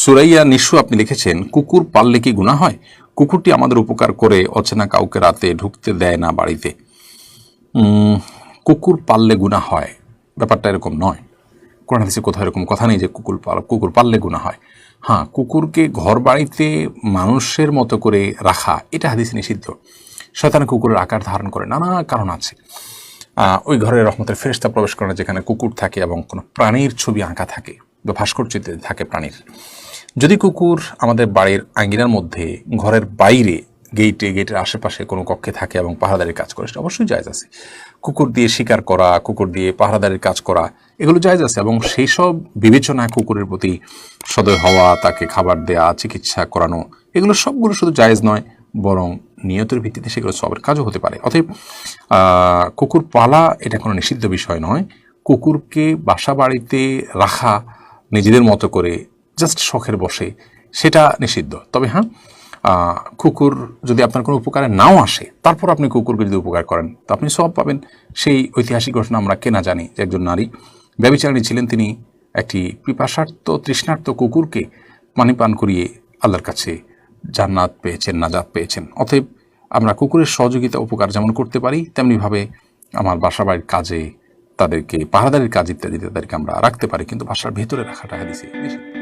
সুরাইয়া নিশু আপনি লিখেছেন, কুকুর পাললে কি গুনাহ হয়? কুকুরটি আমাদের উপকার করে, অচেনা কাউকে রাতে ঢুকতে দেয় না বাড়িতে। কুকুর পাললে গুনাহ হয়, ব্যাপারটা এরকম নয়। কোরআন হাদিসে কোথাও এরকম কথা নেই যে কুকুর পাললে গুনাহ হয়। হ্যাঁ, কুকুরকে ঘর বাড়িতে মানুষের মতো করে রাখা, এটা হাদিসে নিষিদ্ধ। শয়তান কুকুরের আকার ধারণ করে, নানা কারণ আছে। ওই ঘরে রহমতের ফেরেশতা প্রবেশ করে না যেখানে কুকুর থাকে এবং কোনো প্রাণীর ছবি আঁকা থাকে বা ভাস্কর্যতে থাকে প্রাণীর। যদি কুকুর আমাদের বাড়ির আঙ্গিনার মধ্যে, ঘরের বাইরে, গেটের আশেপাশে কোনো কক্ষে থাকে এবং পাহারাদারির কাজ করে, সেটা অবশ্যই জায়েজ আছে। কুকুর দিয়ে শিকার করা, কুকুর দিয়ে পাহারাদারির কাজ করা, এগুলো জায়েজ আছে। এবং সেই সব বিবেচনায় কুকুরের প্রতি সদয় হওয়া, তাকে খাবার দেয়া, চিকিৎসা করানো, এগুলো সবগুলো শুধু জায়েজ নয়, বরং নিয়তের ভিত্তিতে সেগুলো সবের কাজও হতে পারে। অতএব কুকুর পালা এটা কোনো নিষিদ্ধ বিষয় নয়। কুকুরকে বাসা বাড়িতে রাখা নিজেদের মতো করে জাস্ট শখের বসে, সেটা নিষিদ্ধ। তবে হ্যাঁ, কুকুর যদি আপনার কোনো উপকারে নাও আসে, তারপর আপনি কুকুরকে যদি উপকার করেন তো আপনি সওয়াব পাবেন। সেই ঐতিহাসিক ঘটনা আমরা কেনা জানি যে একজন নারী ব্যভিচারিণী ছিলেন, তিনি একটি পিপাসার্ত তৃষ্ণার্ত কুকুরকে পানি পান করিয়ে আল্লাহর কাছে জান্নাত পেয়েছেন, নাজাত পেয়েছেন। অতএব আমরা কুকুরের সহযোগিতা উপকার যেমন করতে পারি, তেমনিভাবে আমার বাসা বাড়ির কাজে, তাদেরকে পাহারাদারির কাজ ইত্যাদি তাদেরকে আমরা রাখতে পারি, কিন্তু বাসার ভেতরে রাখাটা হাদিসে নিষিদ্ধ।